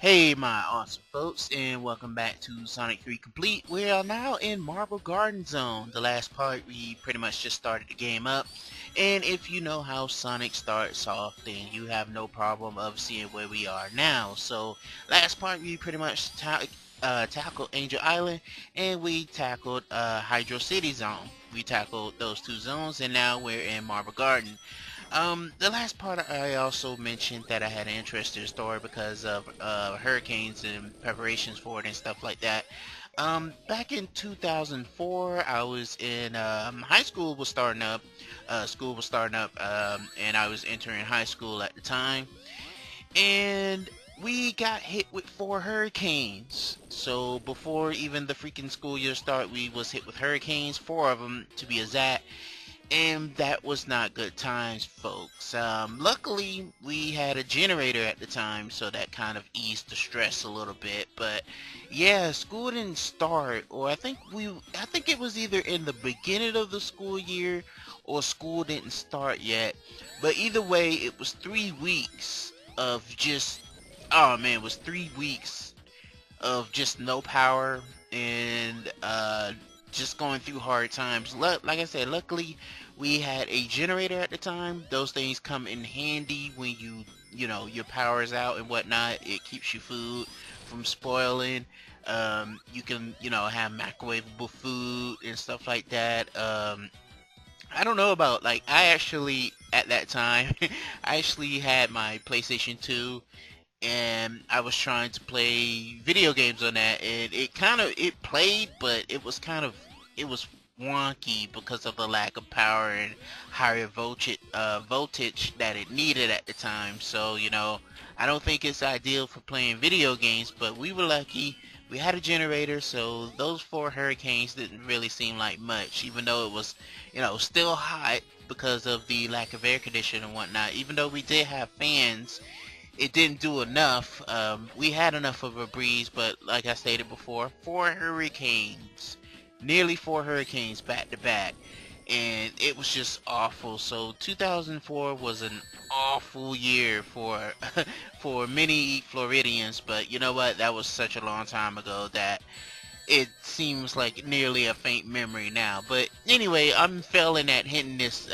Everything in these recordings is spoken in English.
Hey my awesome folks, and welcome back to Sonic 3 Complete. We are now in Marble Garden Zone. The last part we pretty much just started the game up, and if you know how Sonic starts off, then you have no problem of seeing where we are now. So last part we pretty much tackled Angel Island, and we tackled Hydro City Zone. We tackled those two zones, and now we're in Marble Garden. The last part I also mentioned that I had an interesting story because of hurricanes and preparations for it and stuff like that. Back in 2004, I was in high school was starting up, school was starting up, and I was entering high school at the time, and we got hit with 4 hurricanes. So before even the freaking school year start, we was hit with hurricanes, 4 of them to be exact, and that was not good times, folks. Luckily, we had a generator at the time, so that kind of eased the stress a little bit. But yeah, school didn't start, or I think it was either in the beginning of the school year, or school didn't start yet. But either way, it was 3 weeks of just, oh man, it was 3 weeks of just no power and just going through hard times. Like I said, luckily we had a generator at the time. Those things come in handy when your power's out and whatnot. It keeps your food from spoiling. You can have microwavable food and stuff like that. I don't know about, like, I actually at that time I actually had my PlayStation 2, and I was trying to play video games on that, and it played, but it was wonky because of the lack of power and higher voltage that it needed at the time. So I don't think it's ideal for playing video games, but we were lucky. We had a generator, so those 4 hurricanes didn't really seem like much, even though it was still hot because of the lack of air conditioning and whatnot. Even though we did have fans, it didn't do enough. We had enough of a breeze, but like I stated before, 4 hurricanes, nearly 4 hurricanes back to back, and it was just awful. So 2004 was an awful year for for many Floridians, but you know what? That was such a long time ago that it seems like nearly a faint memory now. But anyway, I'm failing at hitting this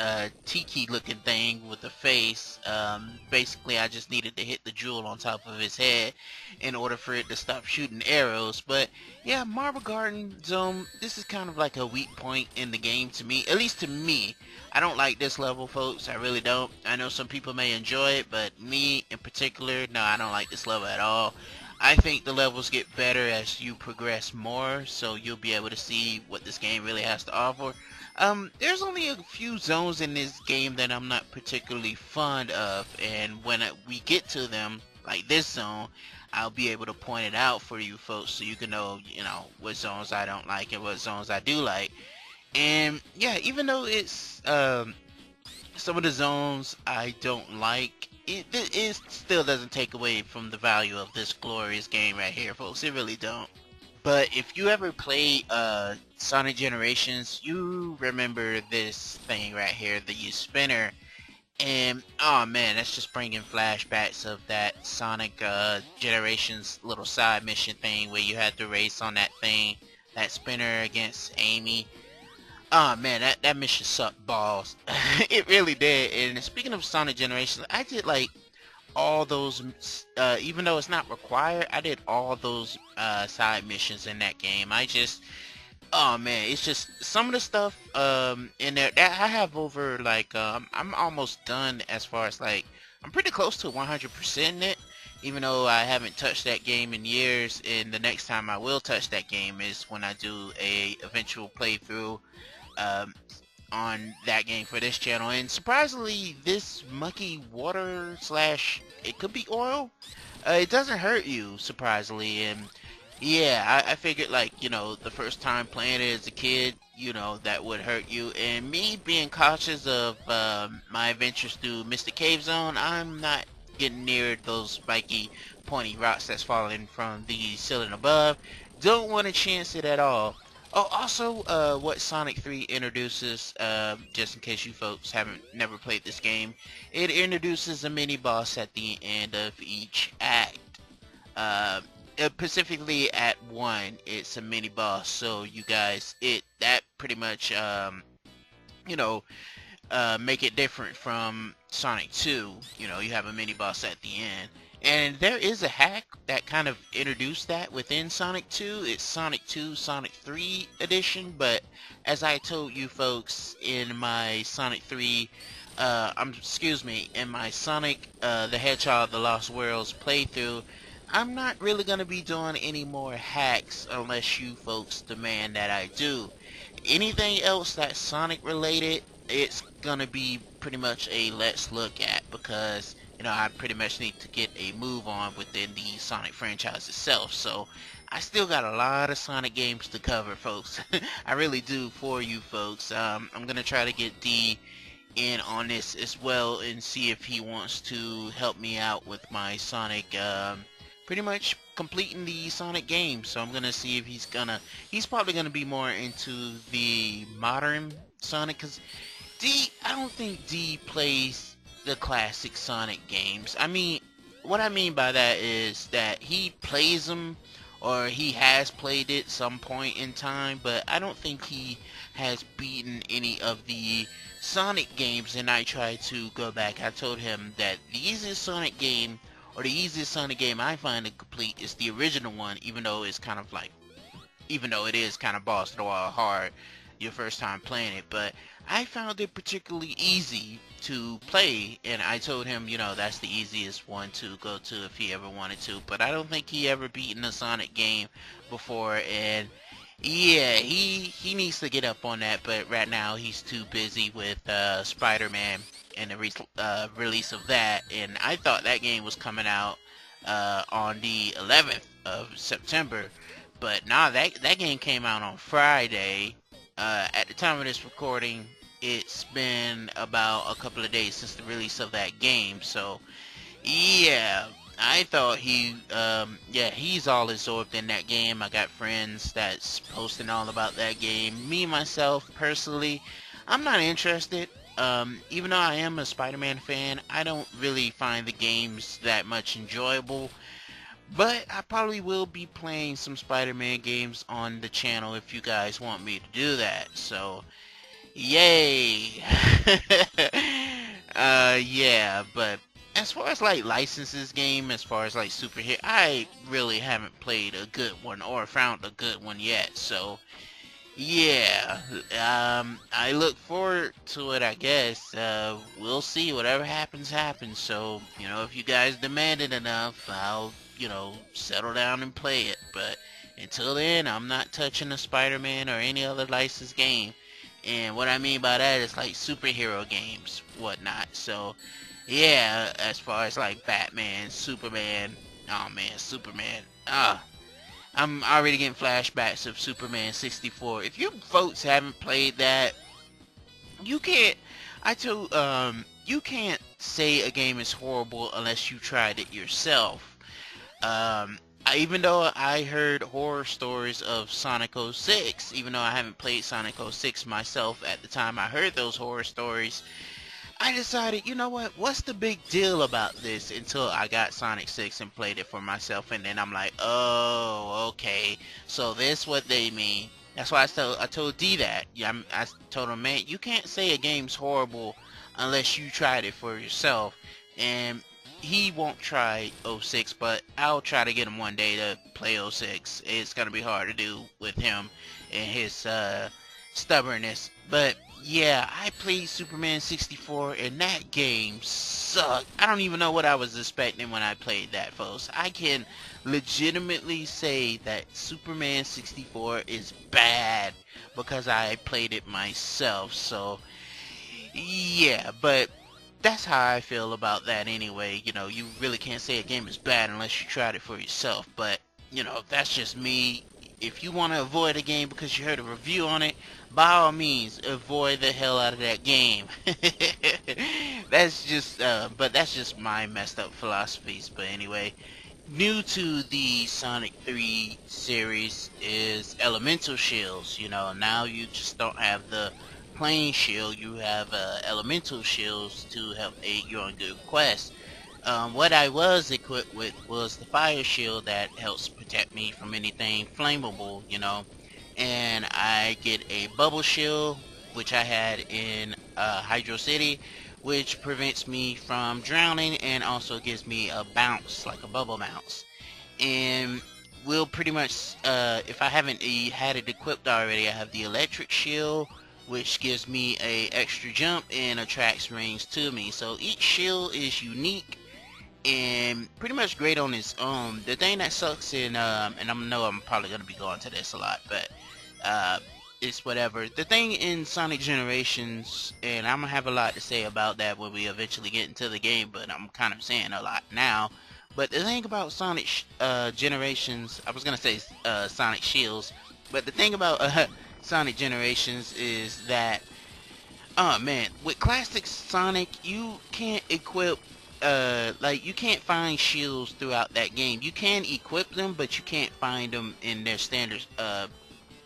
tiki looking thing with the face. Basically, I just needed to hit the jewel on top of his head in order for it to stop shooting arrows. But yeah, Marble Garden Zone, this is kind of like a weak point in the game to me, at least to me. I don't like this level, folks. I really don't. I know some people may enjoy it, but me in particular, no, I don't like this level at all. I think the levels get better as you progress more, so you'll be able to see what this game really has to offer. There's only a few zones in this game that I'm not particularly fond of, and when we get to them, like this zone, I'll be able to point it out for you folks so you can know, what zones I don't like and what zones I do like. And yeah, even though it's some of the zones I don't like, it still doesn't take away from the value of this glorious game right here, folks. It really don't. But if you ever play Sonic Generations, you remember this thing right here, the spinner. And oh man, that's just bringing flashbacks of that Sonic Generations little side mission thing where you had to race on that thing, that spinner against Amy. Oh man, that mission sucked balls. It really did. And speaking of Sonic Generations, I did like all those, even though it's not required, I did all those side missions in that game. Oh man, it's just some of the stuff in there that I have over, like, I'm almost done as far as, like, I'm pretty close to 100% in it, even though I haven't touched that game in years. And the next time I will touch that game is when I do a eventual playthrough um, on that game for this channel. And surprisingly, this mucky water slash, it could be oil, it doesn't hurt you, surprisingly. And yeah, I figured, like, the first time playing it as a kid, that would hurt you. And me being cautious of my adventures through Mystic Cave Zone, I'm not getting near those spiky, pointy rocks that's falling from the ceiling above. Don't want to chance it at all. Oh, also, what Sonic 3 introduces, just in case you folks haven't never played this game, it introduces a mini boss at the end of each act. Uh, Specifically at 1, it's a mini boss. So you guys, that pretty much you know make it different from Sonic 2. You know, you have a mini boss at the end. And there is a hack that kind of introduced that within Sonic 2. It's Sonic 2, Sonic 3 edition, but as I told you folks in my Sonic 3, excuse me, in my Sonic the Hedgehog The Lost Worlds playthrough, I'm not really going to be doing any more hacks unless you folks demand that I do. Anything else that's Sonic related, it's gonna be pretty much a let's look at, because I pretty much need to get a move on within the Sonic franchise itself. So I still got a lot of Sonic games to cover, folks. I really do, for you folks. I'm gonna try to get D in on this as well and see if he wants to help me out with my Sonic, pretty much completing the Sonic game. So I'm gonna see if he's probably gonna be more into the modern Sonic, because I don't think D plays the classic Sonic games. I mean, what I mean by that is that he plays them, or he has played it some point in time, but I don't think he has beaten any of the Sonic games. And I tried to go back. I told him that the easiest Sonic game, or the easiest Sonic game I find to complete, is the original one, even though it is kind of balls to the wall hard your first time playing it. But I found it particularly easy to play, and I told him, that's the easiest one to go to if he ever wanted to. But I don't think he ever beaten a Sonic game before, and yeah, he needs to get up on that. But right now he's too busy with Spider-Man and the release of that. And I thought that game was coming out on the 11th of September, but nah, that game came out on Friday. At the time of this recording, it's been about a couple of days since the release of that game. So yeah, I thought he's all absorbed in that game. I got friends that's posting all about that game. Me, myself, personally, I'm not interested. Even though I am a Spider-Man fan, I don't really find the games that much enjoyable. But I probably will be playing some Spider-Man games on the channel if you guys want me to do that. So, yay! Yeah, but as far as like licenses game, as far as like superhero, I really haven't played a good one or found a good one yet. So, yeah, I look forward to it, I guess. We'll see. Whatever happens, happens. So, if you guys demand it enough, I'll, settle down and play it. But until then, I'm not touching a Spider-Man or any other licensed game. And what I mean by that is like superhero games, whatnot. So, yeah, as far as like Batman, Superman, oh man, Superman, I'm already getting flashbacks of Superman 64. If you folks haven't played that, you can't, you can't say a game is horrible unless you tried it yourself. Even though I heard horror stories of Sonic 06, even though I haven't played Sonic 06 myself at the time I heard those horror stories, I decided, you know what? What's the big deal about this? Until I got Sonic 6 and played it for myself, and then I'm like, oh, okay. So this what they mean. That's why I told D that. Yeah, I told him, man, you can't say a game's horrible unless you tried it for yourself. And he won't try 06, but I'll try to get him one day to play 06. It's gonna be hard to do with him and his stubbornness. But yeah, I played Superman 64 and that game sucked. I don't even know what I was expecting when I played that, folks. I can legitimately say that Superman 64 is bad because I played it myself. So yeah, but that's how I feel about that anyway. You really can't say a game is bad unless you tried it for yourself. But that's just me. If you want to avoid a game because you heard a review on it, by all means, avoid the hell out of that game. But that's just my messed up philosophies. But anyway, new to the Sonic 3 series is elemental shields. Now you just don't have the plain shield, you have elemental shields to help aid you on good quests. What I was equipped with was the fire shield that helps protect me from anything flammable, you know. And I get a bubble shield, which I had in Hydro City, which prevents me from drowning and also gives me a bounce, like a bubble bounce. And will pretty much, if I haven't had it equipped already, I have the electric shield, which gives me a extra jump and attracts rings to me. So each shield is unique and pretty much great on its own. The thing that sucks in, and I know I'm probably gonna be going to this a lot, but uh, it's whatever. The thing in Sonic Generations, and I'm gonna have a lot to say about that when we eventually get into the game, but I'm kind of saying a lot now. But the thing about Sonic Generations, I was gonna say Sonic Shields, but the thing about Sonic Generations is that, oh man, with classic Sonic, you can't equip, like, you can't find shields throughout that game. You can equip them, but you can't find them in their standard,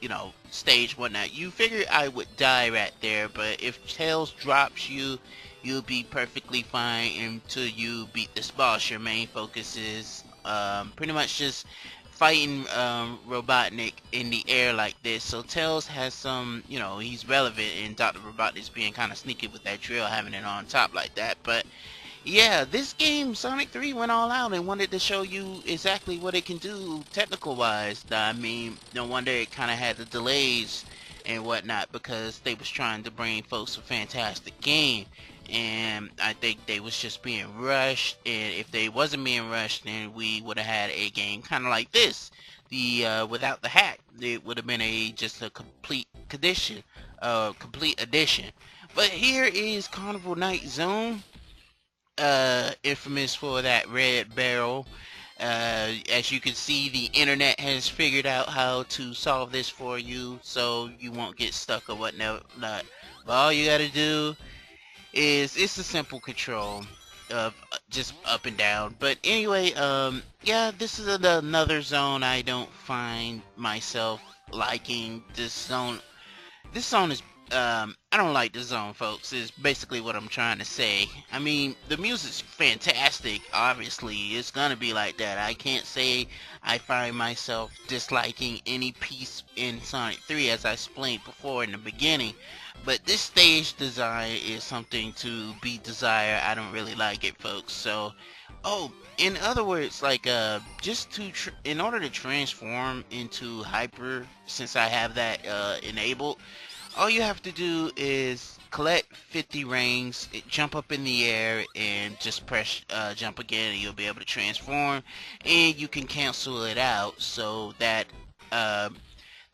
you know, stage, whatnot. You figure I would die right there, but if Tails drops you, you'll be perfectly fine until you beat this boss. Your main focus is, pretty much just fighting Robotnik in the air like this. So Tails has some, you know, he's relevant, and Dr. Robotnik's being kind of sneaky with that drill, having it on top like that. But yeah, this game, Sonic 3, went all out and wanted to show you exactly what it can do technical wise. I mean, no wonder it kind of had the delays and whatnot, because they was trying to bring folks a fantastic game. And I think they was just being rushed, and if they wasn't being rushed, then we would have had a game kind of like this. The without the hack, it would have been a just a complete addition. But here is Carnival Night Zone, infamous for that red barrel. As you can see, the internet has figured out how to solve this for you, so you won't get stuck or whatnot. But all you gotta do is, it's a simple control of just up and down. But anyway, yeah, this is another zone I don't find myself liking. This zone is, I don't like this zone, folks, is basically what I'm trying to say. I mean, the music's fantastic, obviously. It's gonna be like that. I can't say I find myself disliking any piece in Sonic 3, as I explained before in the beginning. But this stage design is something to be desired. I don't really like it, folks. So, oh, in other words, like, just to, in order to transform into Hyper, since I have that, enabled, all you have to do is collect 50 rings, jump up in the air, and just press jump again, and you'll be able to transform. And you can cancel it out, so that uh,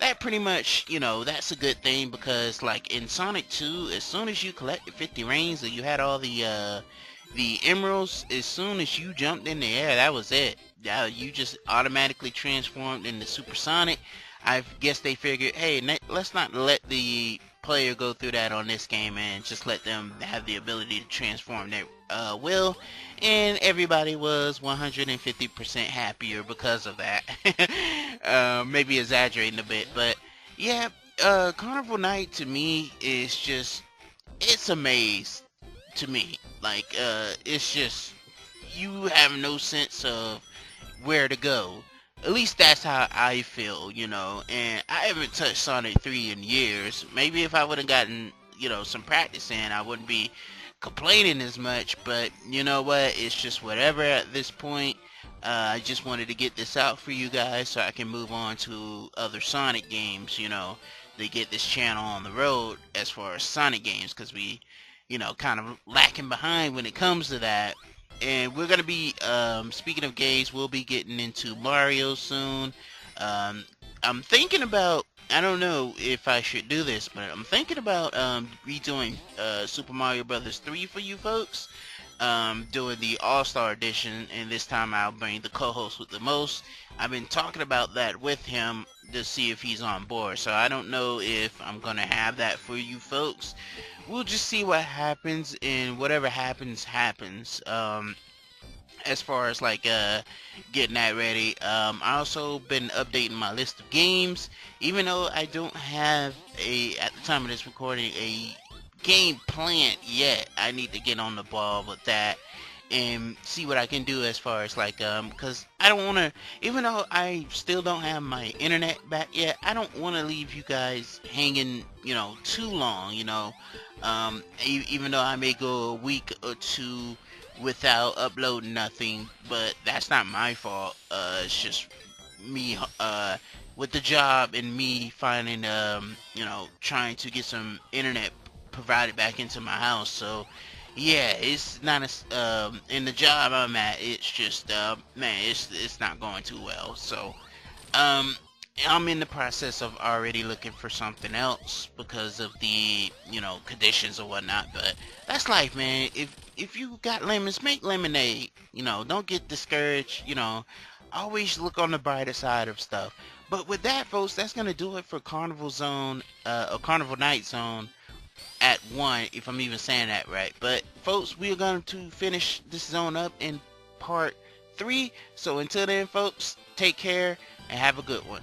that pretty much, you know, that's a good thing, because like in Sonic 2, as soon as you collected 50 rings and you had all the emeralds, as soon as you jumped in the air, that was it. You just automatically transformed into Super Sonic. I guess they figured, hey, let's not let the player go through that on this game, and just let them have the ability to transform their will. And everybody was 150% happier because of that. Maybe exaggerating a bit, but yeah, Carnival Night to me is just, it's a maze to me. Like, it's just, you have no sense of where to go. At least that's how I feel, you know. And I haven't touched Sonic 3 in years. Maybe if I would have gotten, you know, some practice in, I wouldn't be complaining as much. But you know what? It's just whatever at this point. I just wanted to get this out for you guys so I can move on to other Sonic games, you know, to get this channel on the road as far as Sonic games, because we, you know, kind of lacking behind when it comes to that. And we're gonna be, speaking of games, we'll be getting into Mario soon. um, I'm thinking about, I don't know if I should do this, but I'm thinking about redoing Super Mario Brothers 3 for you folks, doing the All-Star Edition, and this time I'll bring the co-host with the most. I've been talking about that with him to see if he's on board, so I don't know if I'm gonna have that for you folks. We'll just see what happens, and whatever happens, happens. As far as like getting that ready, I also been updating my list of games, even though I don't have a, at the time of this recording, a game planned yet. I need to get on the ball with that. and see what I can do as far as like because I don't want to, even though I still don't have my internet back yet, I don't want to leave you guys hanging, you know, too long, you know. Even though I may go a week or two without uploading nothing, but that's not my fault. It's just me with the job and me finding you know, trying to get some internet provided back into my house. So yeah, it's not in the job I'm at, it's just man, it's not going too well. So um I'm in the process of already looking for something else because of the, you know, conditions or whatnot. But that's life, man. If you got lemons, make lemonade. You know, don't get discouraged. You know, always look on the brighter side of stuff. But with that, folks, that's gonna do it for Carnival Zone, or Carnival Night Zone at 1, if I'm even saying that right. But folks, we are going to finish this zone up in part 3. So until then, folks, take care and have a good one.